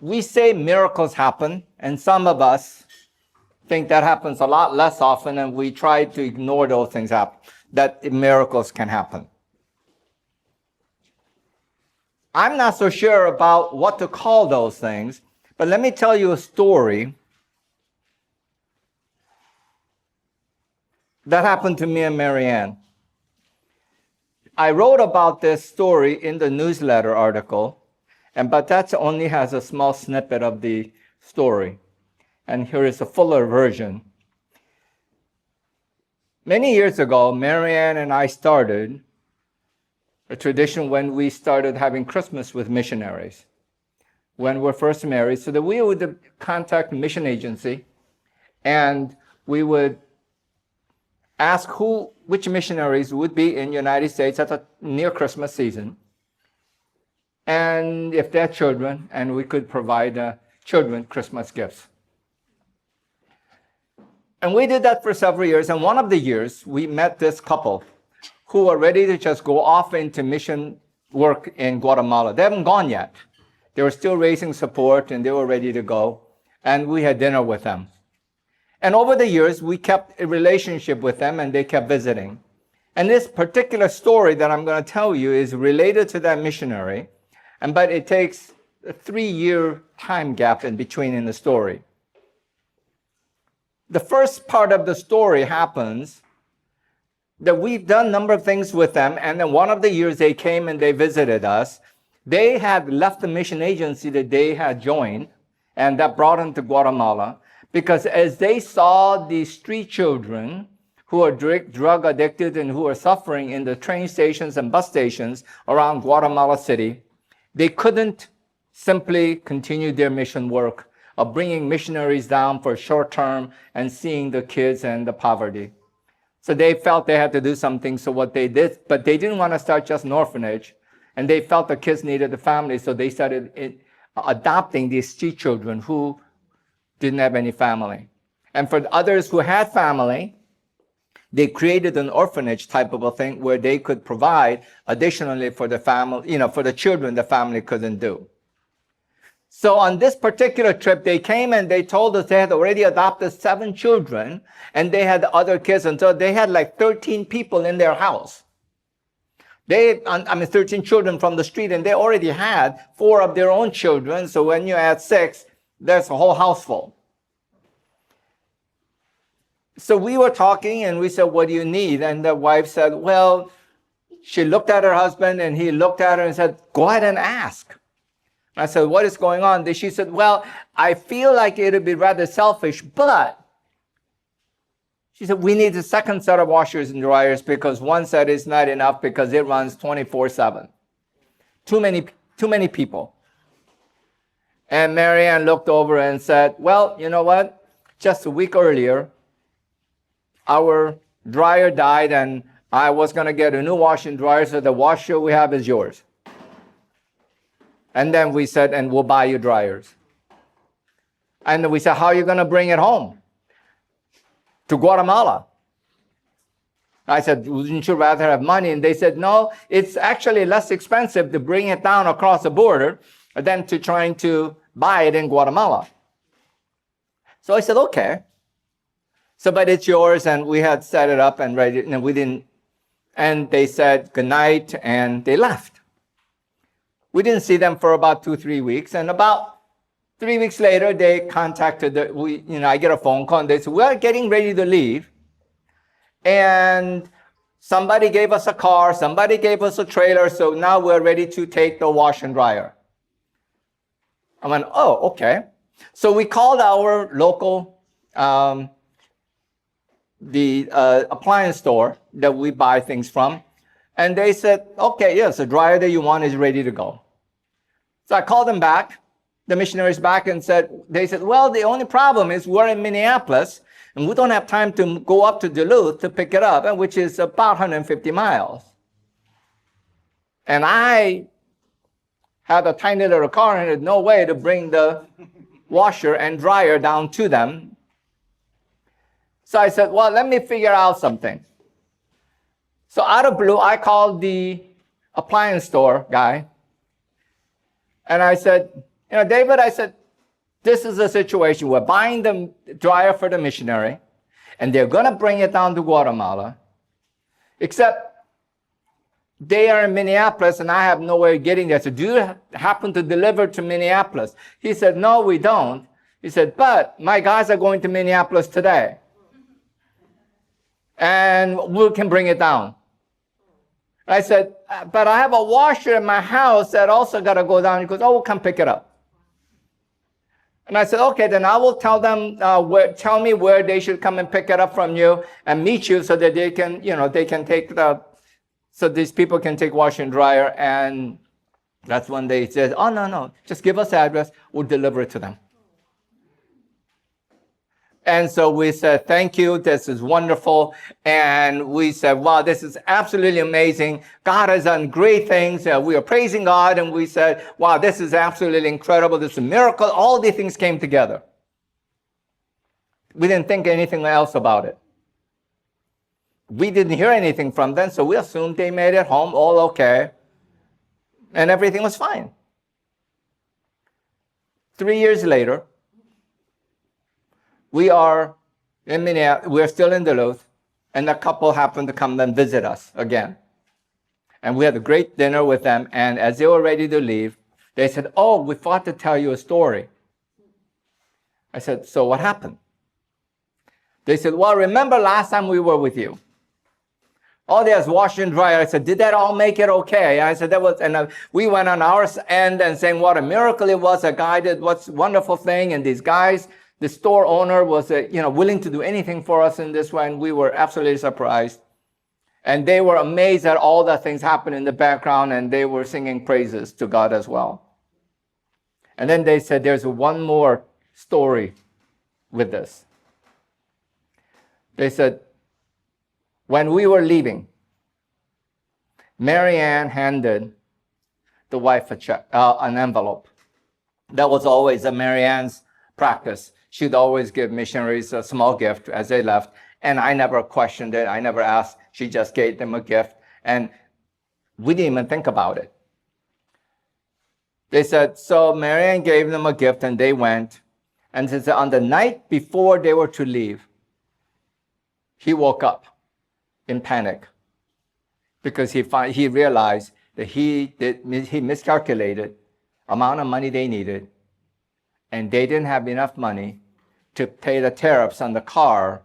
we say miracles happen, and some of us think that happens a lot less often, and we try to ignore those things that miracles can happen. I'm not so sure about what to call those things, but let me tell you a story that happened to me and Marianne. I wrote about this story in the newsletter article, but that only has a small snippet of the story. And here is a fuller version. Many years ago, Marianne and I started a tradition when we started having Christmas with missionaries. When we're first married, so that we would contact a mission agency, and we would ask which missionaries would be in the United States at the near Christmas season, and if they had children, and we could provide children Christmas gifts. And we did that for several years, and one of the years, we met this couple who were ready to just go off into mission work in Guatemala. They haven't gone yet. They were still raising support, and they were ready to go, and we had dinner with them. And over the years, we kept a relationship with them, and they kept visiting. And this particular story that I'm going to tell you is related to that missionary, but it takes a 3-year time gap in between in the story. The first part of the story happens that we've done a number of things with them, and then one of the years they came and they visited us. They had left the mission agency that they had joined, and that brought them to Guatemala, because as they saw the street children who are drug addicted and who are suffering in the train stations and bus stations around Guatemala City, they couldn't simply continue their mission work of bringing missionaries down for short term and seeing the kids and the poverty. So they felt they had to do something. So what they did, but they didn't want to start just an orphanage, and they felt the kids needed a family, so they started adopting these street children who didn't have any family. And for others who had family, they created an orphanage type of a thing where they could provide additionally for the family, for the children the family couldn't do. So on this particular trip, they came and they told us they had already adopted 7 children, and they had other kids, and so they had like 13 people in their house. 13 children from the street, and they already had 4 of their own children. So when you add 6, there's a whole house full. So we were talking, and we said, what do you need? And the wife said, well, she looked at her husband, and he looked at her and said, go ahead and ask. I said, what is going on? She said, well, I feel like it would be rather selfish, but she said, we need a second set of washers and dryers because one set is not enough because it runs 24/7. Too many people. And Marianne looked over and said, well, you know what? Just a week earlier, our dryer died, and I was going to get a new washer and dryer, so the washer we have is yours. And then we said, and we'll buy you dryers. And we said, how are you going to bring it home? To Guatemala. I said, wouldn't you rather have money? And they said, no, it's actually less expensive to bring it down across the border than to trying to buy it in Guatemala. So I said, okay. So, but it's yours, and we had set it up and ready, and we didn't, and they said good night, and they left. We didn't see them for about 2-3 weeks, and about 3 weeks later, they contacted, I get a phone call, and they said, we're getting ready to leave, and somebody gave us a car, somebody gave us a trailer, so now we're ready to take the wash and dryer. I went, oh, okay. So we called our local, appliance store that we buy things from, and they said, okay, yes, the dryer that you want is ready to go. So I called them back, the missionaries back, and they said, well, the only problem is we're in Minneapolis, and we don't have time to go up to Duluth to pick it up, which is about 150 miles. And I had a tiny little car and had no way to bring the washer and dryer down to them. So I said, well, let me figure out something. So out of blue, I called the appliance store guy, and I said, David, I said, this is a situation. We're buying the dryer for the missionary, and they're going to bring it down to Guatemala, except they are in Minneapolis, and I have no way of getting there. So do you happen to deliver to Minneapolis? He said, no, we don't. He said, but my guys are going to Minneapolis today, and we can bring it down. I said, but I have a washer in my house that also got to go down. He goes, oh, we'll come pick it up. And I said, okay, then I will tell them, tell me where they should come and pick it up from you and meet you so that they can, they can take so these people can take washer and dryer. And that's when they said, oh, no, just give us the address. We'll deliver it to them. And so we said, thank you. This is wonderful. And we said, wow, this is absolutely amazing. God has done great things. We are praising God. And we said, wow, this is absolutely incredible. This is a miracle. All these things came together. We didn't think anything else about it. We didn't hear anything from them. So we assumed they made it home all okay. And everything was fine. 3 years later, we are in Minneapolis, we're still in Duluth, and the couple happened to come and visit us again. And we had a great dinner with them, and as they were ready to leave, they said, oh, we thought to tell you a story. I said, so what happened? They said, well, remember last time we were with you? Oh, there's washer and dryer. I said, did that all make it okay? I said, that was, and we went on our end and saying what a miracle it was. A guy did what's a wonderful thing, and these guys, the store owner was, willing to do anything for us in this way, and we were absolutely surprised. And they were amazed at all the things happening in the background, and they were singing praises to God as well. And then they said, there's one more story with this. They said, when we were leaving, Mary Ann handed the wife a check, an envelope. That was always a Mary Ann's practice. She'd always give missionaries a small gift as they left. And I never questioned it. I never asked. She just gave them a gift. And we didn't even think about it. They said, so Mary Ann gave them a gift and they went. And they said, on the night before they were to leave, he woke up in panic because he realized that he miscalculated amount of money they needed. And they didn't have enough money to pay the tariffs on the car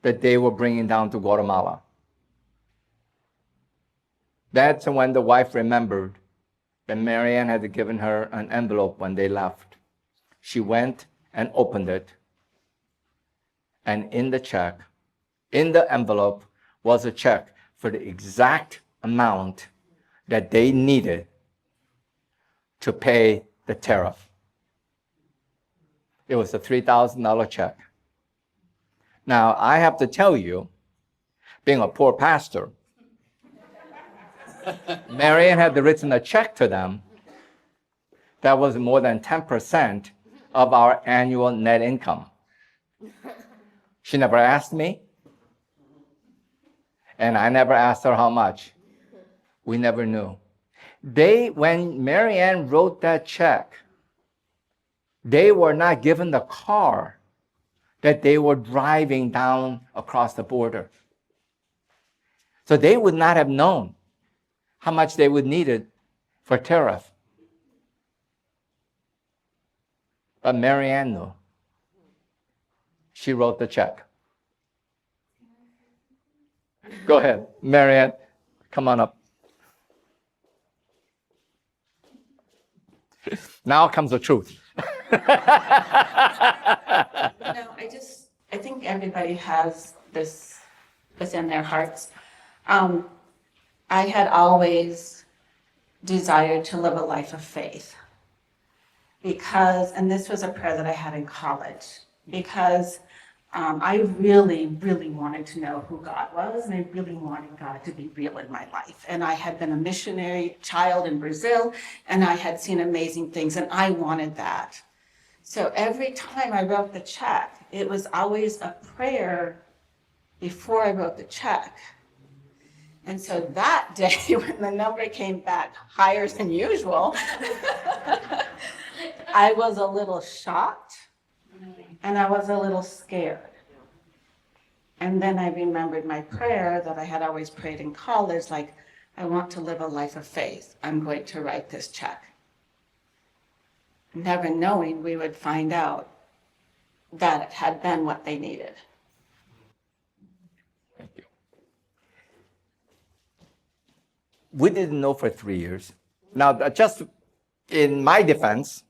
that they were bringing down to Guatemala. That's when the wife remembered that Mary Ann had given her an envelope when they left. She went and opened it. And in the envelope was a check for the exact amount that they needed to pay the tariff. It was a $3,000 check. Now, I have to tell you, being a poor pastor, Mary Ann had written a check to them that was more than 10% of our annual net income. She never asked me, and I never asked her how much. We never knew. When Mary Ann wrote that check, they were not given the car that they were driving down across the border. So they would not have known how much they would need it for tariff. But Mary Ann knew. She wrote the check. Go ahead, Mary Ann, come on up. Now comes the truth. I think everybody has this within their hearts. I had always desired to live a life of faith and this was a prayer that I had in college, because I really, really wanted to know who God was, and I really wanted God to be real in my life. And I had been a missionary child in Brazil, and I had seen amazing things, and I wanted that. So every time I wrote the check, it was always a prayer before I wrote the check. And so that day, when the number came back higher than usual, I was a little shocked and I was a little scared. And then I remembered my prayer that I had always prayed in college, like, I want to live a life of faith. I'm going to write this check. Never knowing we would find out that it had been what they needed. Thank you. We didn't know for 3 years. Now, just in my defense,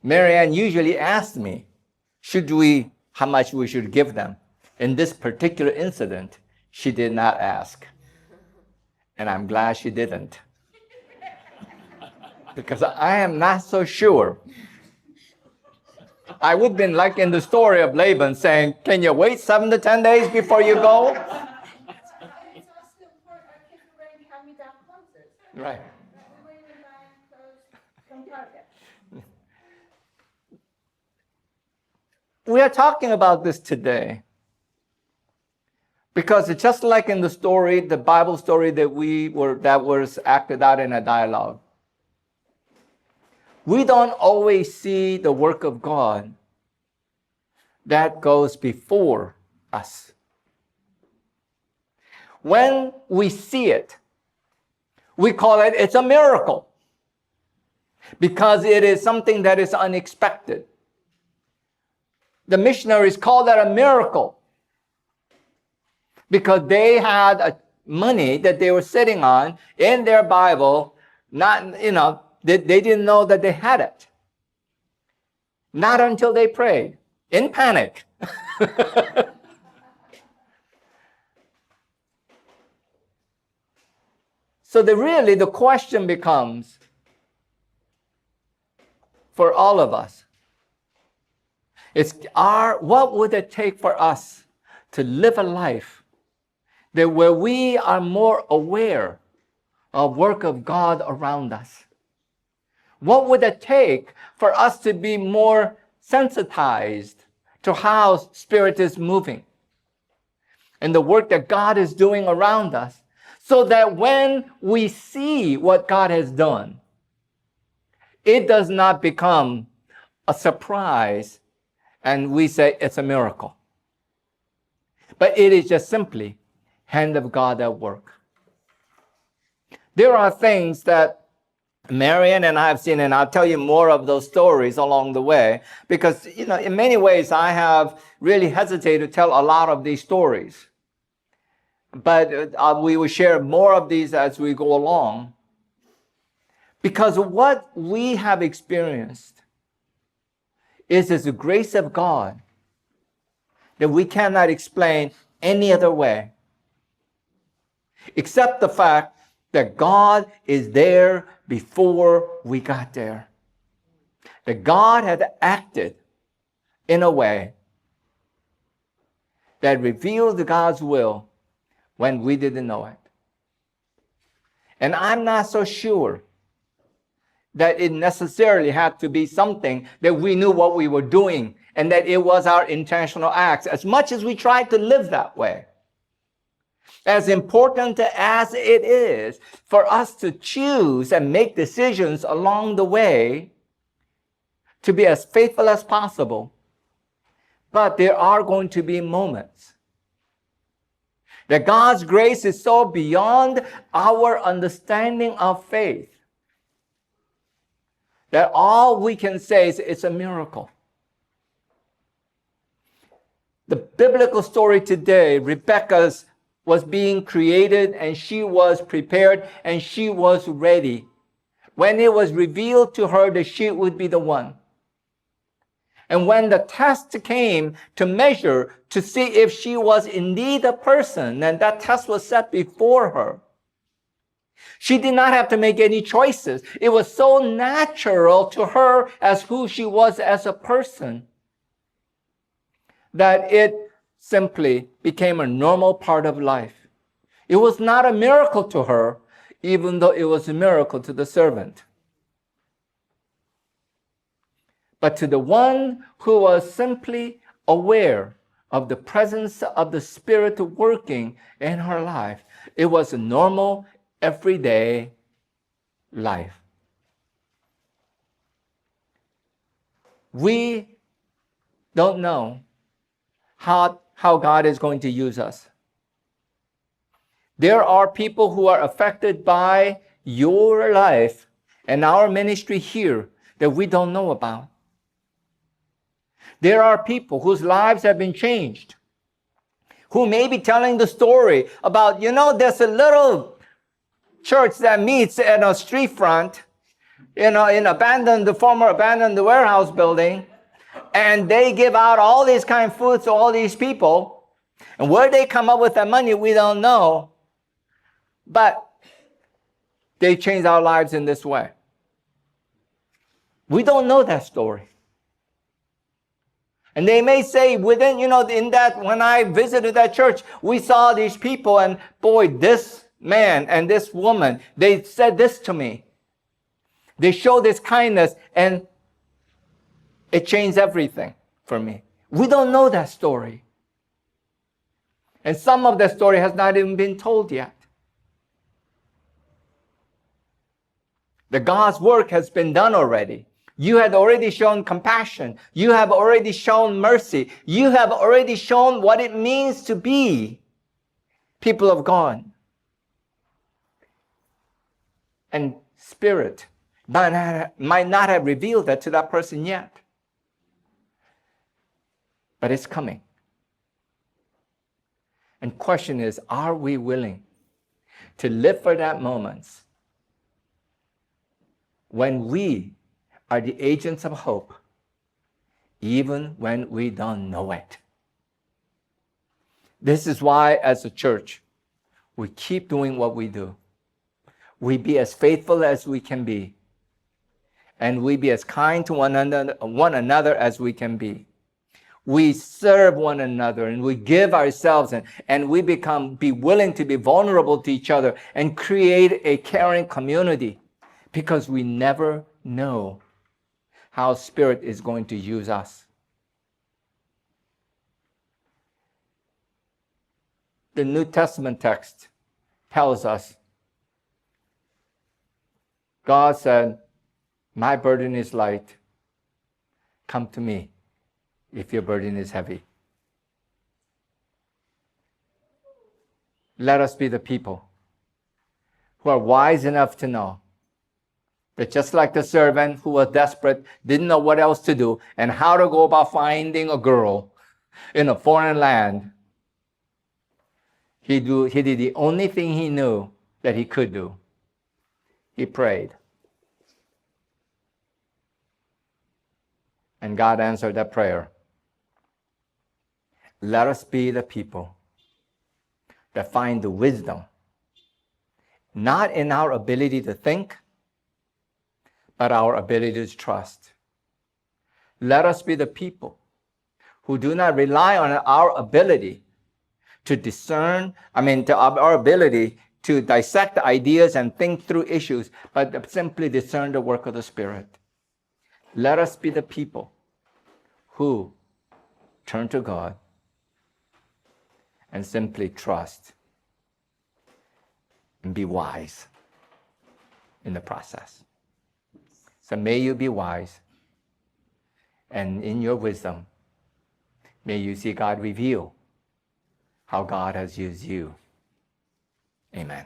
Marianne usually asked me, how much we should give them. In this particular incident, she did not ask. And I'm glad she didn't. Because I am not so sure. I would have been like in the story of Laban saying, can you wait 7 to 10 days before you go? It's also important our kids are wearing hand-me-down clothes. Right. We're wearing clothes from Target. We are talking about this today because it's just like in the story, the Bible story that was acted out in a dialogue. We don't always see the work of God that goes before us. When we see it, we call it's a miracle because it is something that is unexpected. The missionaries call that a miracle because they had money that they were sitting on in their Bible, they didn't know that they had it. Not until they prayed in panic. So the question becomes for all of us, what would it take for us to live a life that where we are more aware of work of God around us? What would it take for us to be more sensitized to how Spirit is moving and the work that God is doing around us, so that when we see what God has done, it does not become a surprise and we say it's a miracle. But it is just simply hand of God at work. There are things that Marianne and I have seen, and I'll tell you more of those stories along the way, because in many ways I have really hesitated to tell a lot of these stories. But we will share more of these as we go along. Because what we have experienced is the grace of God that we cannot explain any other way, except the fact that God is there before we got there. That God had acted in a way that revealed God's will when we didn't know it. And I'm not so sure that it necessarily had to be something that we knew what we were doing and that it was our intentional acts, as much as we tried to live that way. As important as it is for us to choose and make decisions along the way to be as faithful as possible, but there are going to be moments that God's grace is so beyond our understanding of faith that all we can say is it's a miracle. The biblical story today, Rebecca was being created and she was prepared and she was ready when it was revealed to her that she would be the one. And when the test came to measure to see if she was indeed a person, and that test was set before her, she did not have to make any choices. It was so natural to her as who she was as a person that it simply became a normal part of life. It was not a miracle to her, even though it was a miracle to the servant. But to the one who was simply aware of the presence of the Spirit working in her life, it was a normal, everyday life. We don't know how God is going to use us. There are people who are affected by your life and our ministry here that we don't know about. There are people whose lives have been changed, who may be telling the story about, there's a little church that meets at a street front, in the former abandoned warehouse building, and they give out all these kind of food to all these people. And where they come up with that money, we don't know. But they changed our lives in this way. We don't know that story. And they may say within, in that, when I visited that church, we saw these people, and boy, this man and this woman, they said this to me. They showed this kindness, and it changed everything for me. We don't know that story. And some of that story has not even been told yet. The God's work has been done already. You had already shown compassion. You have already shown mercy. You have already shown what it means to be people of God. And Spirit might not have revealed that to that person yet. But it's coming. And question is, are we willing to live for that moment when we are the agents of hope, even when we don't know it? This is why, as a church, we keep doing what we do. We be as faithful as we can be, and we be as kind to one another as we can be. We serve one another, and we give ourselves, and we be willing to be vulnerable to each other and create a caring community, because we never know how Spirit is going to use us. The New Testament text tells us, God said, my burden is light. Come to me if your burden is heavy. Let us be the people who are wise enough to know that just like the servant who was desperate, didn't know what else to do and how to go about finding a girl in a foreign land, he did the only thing he knew that he could do. He prayed. And God answered that prayer. Let us be the people that find the wisdom, not in our ability to think, but our ability to trust. Let us be the people who do not rely on our ability to discern, our ability to dissect ideas and think through issues, but simply discern the work of the Spirit. Let us be the people who turn to God and simply trust and be wise in the process. So may you be wise, and in your wisdom, may you see God reveal how God has used you. Amen.